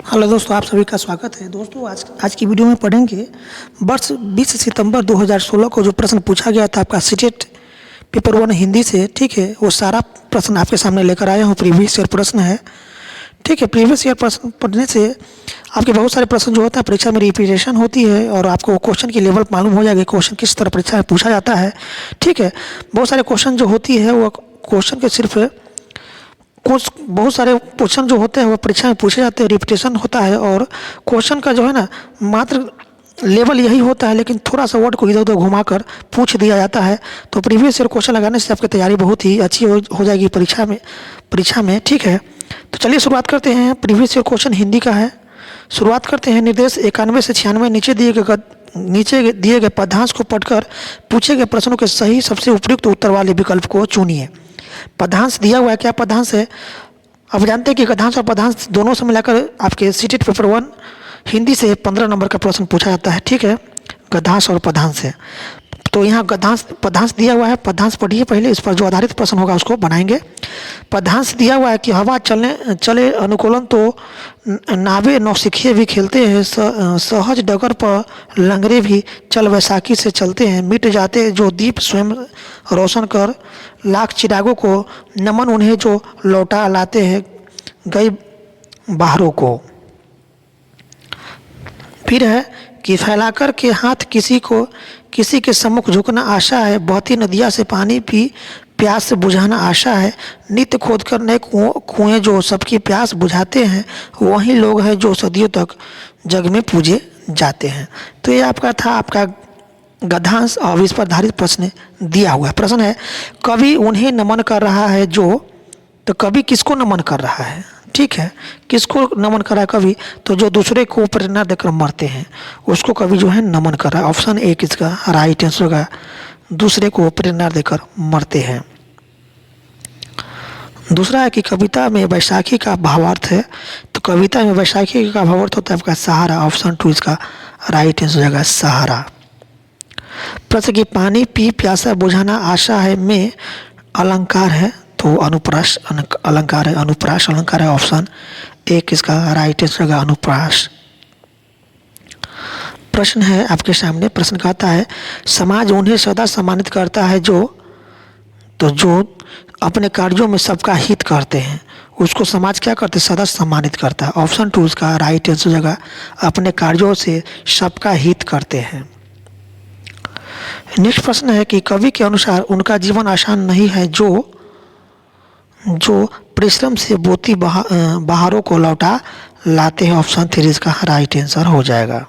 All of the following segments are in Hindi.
हेलो दोस्तों, आप सभी का स्वागत है। दोस्तों आज की वीडियो में पढ़ेंगे वर्ष 20 सितंबर 2016 को जो प्रश्न पूछा गया था आपका सीटेट पेपर 1 हिंदी से, ठीक है। वो सारा प्रश्न आपके सामने लेकर आया हूँ। प्रीवियस ईयर प्रश्न है, ठीक है। प्रीवियस ईयर प्रश्न पढ़ने से आपके बहुत सारे प्रश्न जो होते हैं परीक्षा में रिपीटेशन होती है और आपको क्वेश्चन की लेवल मालूम हो जाएगी, क्वेश्चन किस तरह परीक्षा में पूछा जाता है, ठीक है। बहुत सारे क्वेश्चन जो होती है वो क्वेश्चन के सिर्फ कुछ बहुत सारे क्वेश्चन जो होते हैं वो परीक्षा में पूछे जाते हैं, रिपीटेशन होता है और क्वेश्चन का जो है ना मात्र लेवल यही होता है, लेकिन थोड़ा सा वर्ड को इधर उधर घुमाकर पूछ दिया जाता है। तो प्रीवियस ईयर क्वेश्चन लगाने से आपकी तैयारी बहुत ही अच्छी हो जाएगी परीक्षा में, ठीक है। तो चलिए शुरुआत करते हैं। प्रीवियस ईयर क्वेश्चन हिंदी का है। शुरुआत करते हैं। निर्देश 91 से 96 नीचे दिए गए पदांश को पढ़कर पूछे गए प्रश्नों के सही सबसे उपयुक्त उत्तर वाले विकल्प को चुनिए। पदांश दिया हुआ है, क्या पदांश है? अब जानते हैं कि गद्यांश और पदांश दोनों से मिलाकर आपके सीटेट पेपर 1 हिंदी से 15 नंबर का प्रश्न पूछा जाता है, ठीक है। गद्यांश और पदांश है। तो यहाँ गद्यांश पदांश दिया हुआ है, पदांश पढ़िए पहले, इस पर जो आधारित प्रश्न होगा उसको बनाएंगे। पदांश दिया हुआ है कि हवा चले अनुकूलन तो नावे नौसिखिए भी खेलते हैं, सहज डगर पर लंगरे भी चल वैसाखी से चलते हैं, मिट जाते जो दीप स्वयं रोशन कर, लाख चिरागों को नमन उन्हें जो लौटा लाते हैं गई बहारों को। फिर है कि फैलाकर के हाथ किसी के सम्मुख झुकना आशा है, बहती नदिया से पानी पी प्यास से बुझाना आशा है, नित्य खोद कर नए कुएं जो सबकी प्यास बुझाते हैं, वही लोग हैं जो सदियों तक जग में पूजे जाते हैं। तो ये आपका था आपका गद्यांश और इस पर आधारित प्रश्न दिया हुआ है। प्रश्न है कवि उन्हें नमन कर रहा है जो, तो कवि किसको नमन कर रहा है, ठीक है। किसको नमन कर रहा है कवि? तो जो दूसरे को प्रेरणा देकर मरते हैं उसको कवि जो है नमन कर रहा है। ऑप्शन ए किसका राइट आंसर होगा, दूसरे को प्रेरणा देकर मरते हैं। दूसरा है कि कविता में वैशाखी का भावार्थ है, तो कविता में वैशाखी का भावार्थ होता है आपका सहारा। ऑप्शन 2 इसका राइट आंसर होगा सहारा। प्रश्न की पानी पी प्यासा बुझाना आशा है में अलंकार है, तो अनुप्रास अलंकार है, अनुप्रास अलंकार है। ऑप्शन ए किसका राइट आंसर होगा अनुप्रास। प्रश्न है आपके सामने, प्रश्न कहता है समाज उन्हें सदा सम्मानित करता है जो अपने कार्यों में सबका हित करते हैं, उसको समाज क्या करते हैं? सदा सम्मानित करता है। ऑप्शन 2 इसका राइट आंसर होगा अपने कार्यों से सबका हित करते हैं। नेक्स्ट प्रश्न है कि कवि के अनुसार उनका जीवन आसान नहीं है जो परिश्रम से बोती बहारों को लौटा लाते हैं। ऑप्शन 3 इसका राइट आंसर हो जाएगा।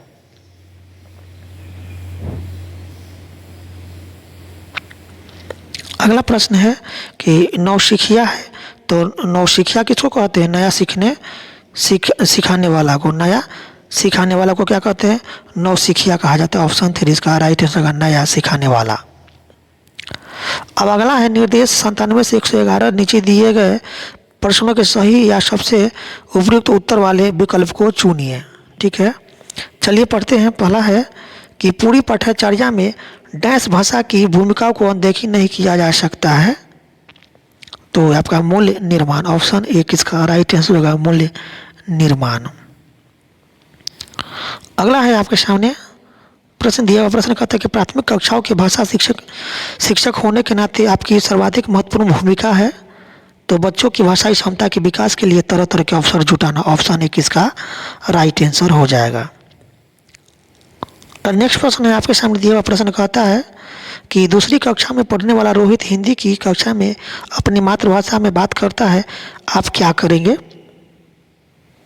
अगला प्रश्न है कि नौसिखिया है, तो नौसिखिया किसको कहते हैं? नया सिखाने वाला को, नया सिखाने वाला को क्या कहते हैं? नौसिखिया कहा जाता है। ऑप्शन 3 इसका राइट आंसर होगा नया सिखाने वाला। अब अगला है निर्देश 97 से 111 नीचे दिए गए प्रश्नों के सही या सबसे उपयुक्त उत्तर वाले विकल्प को चुनिए, ठीक है। चलिए पढ़ते हैं। पहला है कि पूरी पाठ्यचर्या में डैश भाषा की भूमिका को अनदेखी नहीं किया जा सकता है, तो आपका मूल्य निर्माण। ऑप्शन ए किसका राइट आंसर होगा मूल्य निर्माण। अगला है आपके सामने प्रश्न दिया हुआ प्रश्न कहता है कि प्राथमिक कक्षाओं के भाषा शिक्षक होने के नाते आपकी सर्वाधिक महत्वपूर्ण भूमिका है, तो बच्चों की भाषाई क्षमता के विकास के लिए तरह तरह के अवसर जुटाना। ऑप्शन ए किसका राइट आंसर हो जाएगा। नेक्स्ट प्रश्न है आपके सामने दिया हुआ प्रश्न कहता है कि दूसरी कक्षा में पढ़ने वाला रोहित हिंदी की कक्षा में अपनी मातृभाषा में बात करता है, आप क्या करेंगे?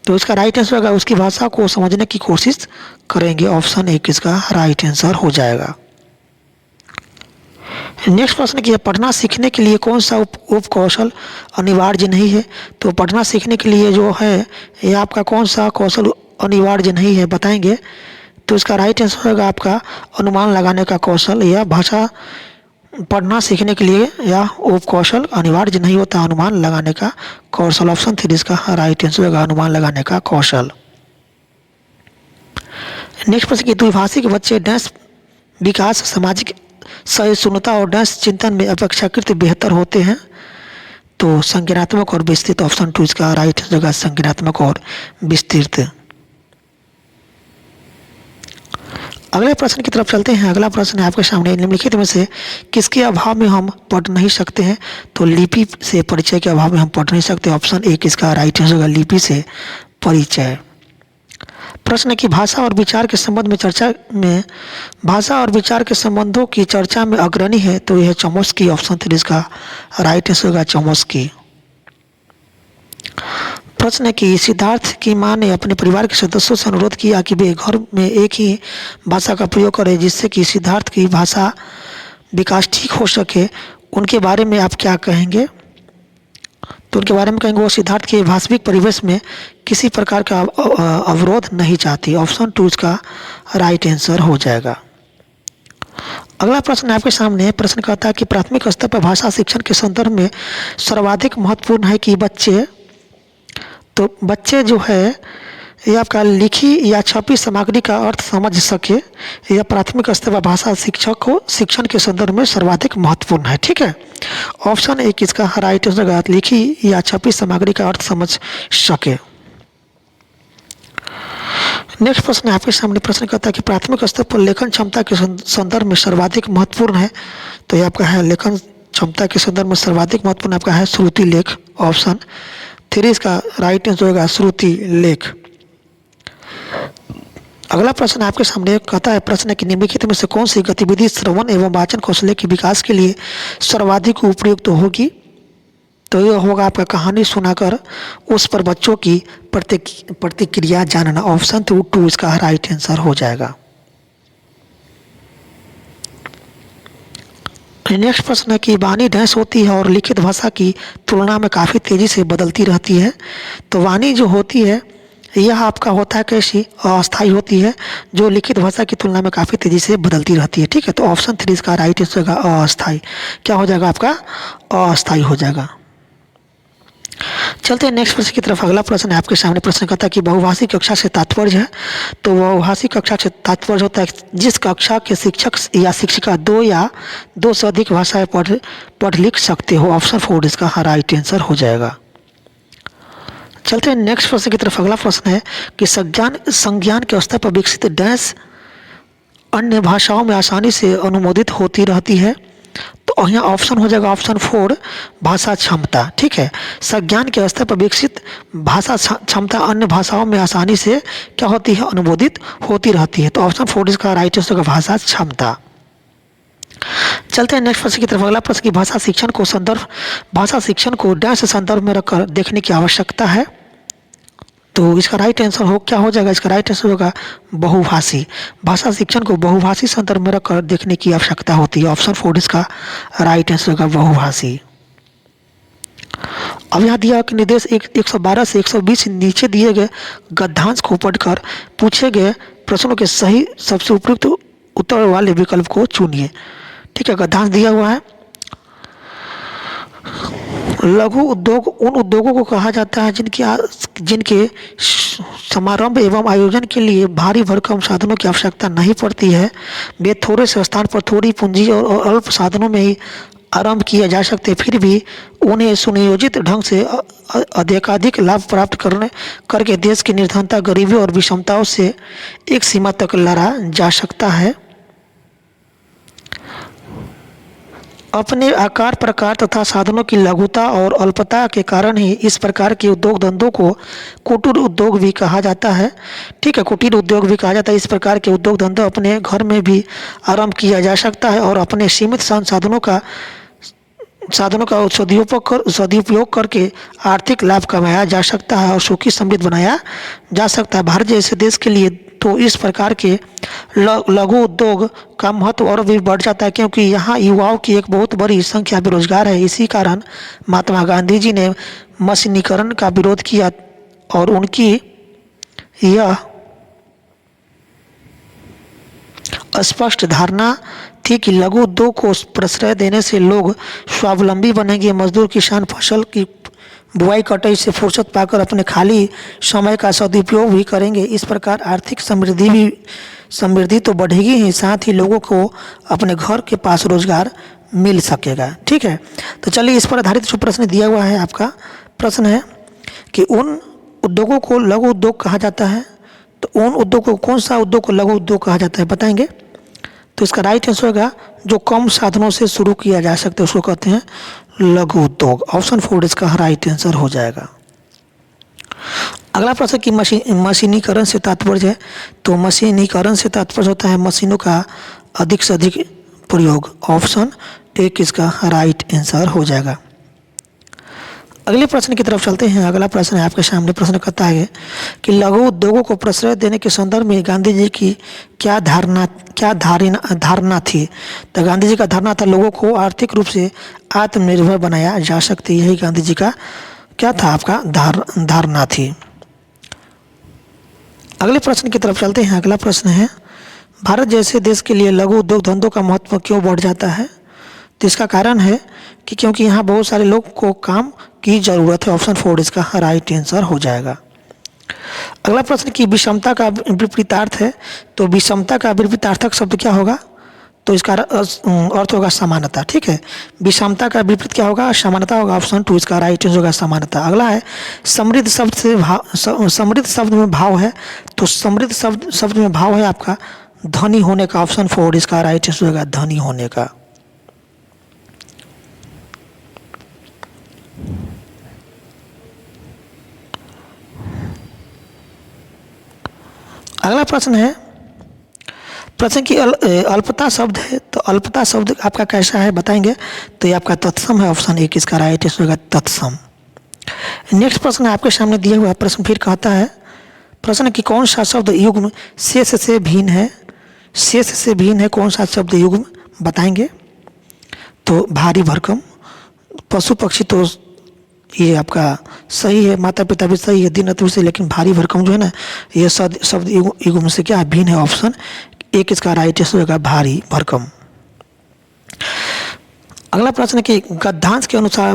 तो इसका राइट आंसर होगा उसकी भाषा को समझने की कोशिश करेंगे। ऑप्शन ए किसका राइट आंसर हो जाएगा। नेक्स्ट प्रश्न की पढ़ना सीखने के लिए कौन सा उप कौशल अनिवार्य नहीं है? तो पढ़ना सीखने के लिए जो है ये आपका कौन सा कौशल अनिवार्य नहीं है बताएंगे, तो इसका राइट आंसर होगा आपका अनुमान लगाने का कौशल। या भाषा पढ़ना सीखने के लिए या उप कौशल अनिवार्य नहीं होता, अनुमान लगाने का कौशल। ऑप्शन 3 इसका राइट आंसर होगा अनुमान लगाने का कौशल। नेक्स्ट प्रश्न की द्विभाषिक बच्चे डैश विकास सामाजिक सहिष्णुता और डैश चिंतन में अपेक्षाकृत बेहतर होते हैं, तो संज्ञानात्मक और विस्तृत। ऑप्शन 2 इसका राइट आंसर होगा संज्ञानात्मक और विस्तृत। अगले प्रश्न की तरफ चलते हैं। अगला प्रश्न है आपके सामने, निम्नलिखित में से किसके अभाव में हम पढ़ नहीं सकते हैं? तो लिपि से परिचय के अभाव में हम पढ़ नहीं सकते। ऑप्शन ए किसका राइट आंसर होगा, लिपि से परिचय। प्रश्न है कि भाषा और विचार के संबंध में भाषा और विचार के संबंधों की चर्चा में अग्रणी है, तो यह चॉम्स्की। ऑप्शन 3 इसका राइट आंसर होगा चॉम्स्की। प्रश्न है कि सिद्धार्थ की मां ने अपने परिवार के सदस्यों से अनुरोध किया कि वे घर में एक ही भाषा का प्रयोग करें जिससे कि सिद्धार्थ की भाषा विकास ठीक हो सके। उनके बारे में आप क्या कहेंगे? तो उनके बारे में कहेंगे वो सिद्धार्थ के भाषविक परिवेश में किसी प्रकार का अवरोध नहीं चाहती। ऑप्शन 2 इसका राइट आंसर हो जाएगा। अगला प्रश्न आपके सामने। प्रश्न कहता है कि प्राथमिक स्तर पर भाषा शिक्षण के संदर्भ में सर्वाधिक महत्वपूर्ण है कि बच्चे बच्चे जो है ये आपका लिखी या छपी सामग्री का अर्थ समझ सके, यह प्राथमिक स्तर पर भाषा शिक्षक को शिक्षण के संदर्भ में सर्वाधिक महत्वपूर्ण है। ठीक है, ऑप्शन ए किसका राइट आंसर, लिखी या छपी सामग्री का अर्थ समझ सके। नेक्स्ट प्रश्न आपके सामने। प्रश्न कहता है कि प्राथमिक स्तर पर लेखन क्षमता के संदर्भ में सर्वाधिक महत्वपूर्ण है, तो ये आपका है लेखन क्षमता के संदर्भ में सर्वाधिक महत्वपूर्ण आपका है श्रुति लेख। ऑप्शन 3 इसका राइट आंसर होगा श्रुति लेख। अगला प्रश्न आपके सामने कहता है, प्रश्न है कि निम्नलिखित में से कौन सी गतिविधि श्रवण एवं वाचन कौशल के विकास के लिए सर्वाधिक उपयुक्त होगी? तो यह होगा आपका कहानी सुनाकर उस पर बच्चों की प्रतिक्रिया जानना। ऑप्शन 2 इसका राइट आंसर हो जाएगा। नेक्स्ट प्रश्न है कि वाणी डैश होती है और लिखित भाषा की तुलना में काफ़ी तेज़ी से बदलती रहती है। तो वाणी जो होती है यह आपका होता है कैसी, अस्थायी होती है, जो लिखित भाषा की तुलना में काफ़ी तेज़ी से बदलती रहती है। ठीक है, तो ऑप्शन 3 इसका राइट आंसर होगा अस्थायी। क्या हो जाएगा आपका, अस्थायी हो जाएगा। चलते हैं नेक्स्ट प्रश्न की तरफ। अगला प्रश्न है आपके सामने। प्रश्न कहता है कि बहुभाषी कक्षा से तात्पर्य है, तो बहुभाषी कक्षा से तात्पर्य होता है जिस कक्षा के शिक्षक या शिक्षिका 2 या 2 से अधिक भाषाएं पढ़ लिख सकते हो। ऑप्शन 4 इसका राइट आंसर हो जाएगा। चलते हैं नेक्स्ट प्रश्न की तरफ। अगला प्रश्न है कि संज्ञान के स्तर पर विकसित डैश अन्य भाषाओं में आसानी से अनुमोदित होती रहती है। तो यहाँ ऑप्शन हो जाएगा ऑप्शन 4 भाषा क्षमता। ठीक है, संज्ञान के स्तर पर विकसित भाषा क्षमता अन्य भाषाओं में आसानी से क्या होती है, अनुमोदित होती रहती है। तो ऑप्शन 4 इसका राइट आंसर होगा भाषा क्षमता। चलते हैं नेक्स्ट प्रश्न की तरफ। अगला प्रश्न की भाषा शिक्षण को डैश संदर्भ में रखकर देखने की आवश्यकता है। तो इसका राइट आंसर क्या हो जाएगा, इसका राइट आंसर होगा बहुभाषी। भाषा शिक्षण को बहुभाषी संदर्भ में रखकर देखने की आवश्यकता होती है। ऑप्शन 4 इसका राइट आंसर होगा बहुभाषी। अब यहाँ दिया कि निर्देश 112 से 120 नीचे दिए गए गद्यांश को पढ़कर पूछे गए प्रश्नों के सही सबसे उपयुक्त उत्तर वाले विकल्प को चुनिए। ठीक है, गद्यांश दिया हुआ है। लघु उद्योग उन उद्योगों को कहा जाता है जिनके समारंभ एवं आयोजन के लिए भारी भरकम साधनों की आवश्यकता नहीं पड़ती है। वे थोड़े से स्थान पर थोड़ी पूंजी और अल्प साधनों में ही आरंभ किए जा सकते, फिर भी उन्हें सुनियोजित ढंग से अधिकाधिक लाभ प्राप्त करके देश की निर्धनता, गरीबी और विषमताओं से एक सीमा तक लड़ा जा सकता है। अपने आकार, प्रकार तथा साधनों की लघुता और अल्पता के कारण ही इस प्रकार के उद्योग धंधों को कुटीर उद्योग भी कहा जाता है। ठीक है, कुटीर उद्योग भी कहा जाता है। इस प्रकार के उद्योग धंधे अपने घर में भी आरंभ किया जा सकता है और अपने सीमित संसाधनों का सदुपयोग करके आर्थिक लाभ कमाया जा सकता है और सुखी समृद्ध बनाया जा सकता है। भारत जैसे देश के लिए तो इस प्रकार के लघु उद्योग का महत्व और भी बढ़ जाता है, क्योंकि यहाँ युवाओं की एक बहुत बड़ी संख्या बेरोजगार है। इसी कारण महात्मा गांधी जी ने मशीनीकरण का विरोध किया और उनकी यह स्पष्ट धारणा थी कि लघु उद्योग को प्रश्रय देने से लोग स्वावलंबी बनेंगे। मजदूर किसान फसल की बुआई कटाई से फुर्सत पाकर अपने खाली समय का सदुपयोग भी करेंगे। इस प्रकार आर्थिक समृद्धि तो बढ़ेगी ही, साथ ही लोगों को अपने घर के पास रोजगार मिल सकेगा। ठीक है, तो चलिए इस पर आधारित जो प्रश्न दिया हुआ है आपका प्रश्न है कि उन उद्योगों को लघु उद्योग कहा जाता है। तो उन उद्योग को, कौन सा उद्योग को लघु उद्योग कहा जाता है बताएंगे? तो इसका राइट आंसर होगा जो कम साधनों से शुरू किया जा सकता है उसको कहते हैं लघु उद्योग। ऑप्शन 4 इसका राइट आंसर हो जाएगा। अगला प्रश्न की मशीनीकरण से तात्पर्य है, तो मशीनीकरण से तात्पर्य होता है मशीनों का अधिक से अधिक प्रयोग। ऑप्शन 1 इसका राइट आंसर हो जाएगा। अगले प्रश्न की तरफ चलते हैं। अगला प्रश्न है आपके सामने। प्रश्न कहता है कि लघु उद्योगों को प्रश्रय देने के संदर्भ में गांधी जी की क्या धारणा थी? तो गांधी जी का धारणा था लोगों को आर्थिक रूप से आत्मनिर्भर बनाया जा सकते, यही गांधी जी का क्या था आपका धारणा थी। अगले प्रश्न की तरफ चलते हैं। अगला प्रश्न है भारत जैसे देश के लिए लघु उद्योग धंधों का महत्व क्यों बढ़ जाता है? तो इसका कारण है कि क्योंकि यहाँ बहुत सारे लोग को काम की ज़रूरत है। ऑप्शन 4 इसका राइट आंसर हो जाएगा। अगला प्रश्न की विषमता का विपरीतार्थ है, तो विषमता का विपरीतार्थक शब्द क्या होगा? तो इसका अर्थ होगा समानता। ठीक है, विषमता का विपरीत क्या होगा? समानता होगा। ऑप्शन 2 इसका राइट आंसर होगा समानता। अगला है समृद्ध शब्द से समृद्ध शब्द में भाव है, तो समृद्ध शब्द में भाव है आपका धनी होने का। ऑप्शन 4 इसका राइट आंसर होगा धनी होने का। अगला प्रश्न है, प्रश्न की अल्पता शब्द है, तो अल्पता शब्द आपका कैसा है बताएंगे? तो ये आपका तत्सम है। ऑप्शन 1 इसका राइट आंसर होगा तत्सम। नेक्स्ट प्रश्न आपके सामने दिया हुआ प्रश्न फिर कहता है, प्रश्न की कौन सा शब्द युग्म शेष से भिन्न है? शेष से भिन्न है कौन सा शब्द युग्म बताएंगे? तो भारी भरकम। पशु पक्षी तो ये आपका सही है, माता पिता भी सही है, दिन अतुल से, लेकिन भारी भरकम जो है ना ये शब्द युग्म से क्या भिन्न है। ऑप्शन 1 इसका राइट आंसर होगा भारी भरकम। अगला प्रश्न की गद्यांश के अनुसार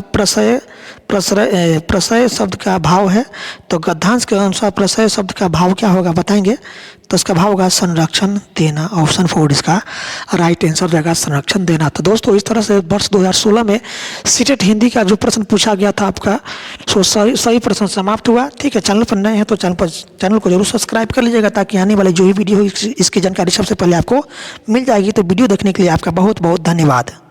प्रशय शब्द का भाव है, तो गद्यांश के अनुसार प्रशय शब्द का भाव क्या होगा बताएंगे? तो इसका भाव होगा संरक्षण देना। ऑप्शन 4 इसका राइट आंसर रहेगा संरक्षण देना। तो दोस्तों इस तरह से वर्ष 2016 में सीटेट हिंदी का जो प्रश्न पूछा गया था आपका सही प्रश्न समाप्त हुआ। ठीक है, चैनल पर नए हैं तो चैनल को जरूर सब्सक्राइब कर लीजिएगा ताकि आने वाली जो भी वीडियो हो इसकी जानकारी सबसे पहले आपको मिल जाएगी। तो वीडियो देखने के लिए आपका बहुत बहुत धन्यवाद।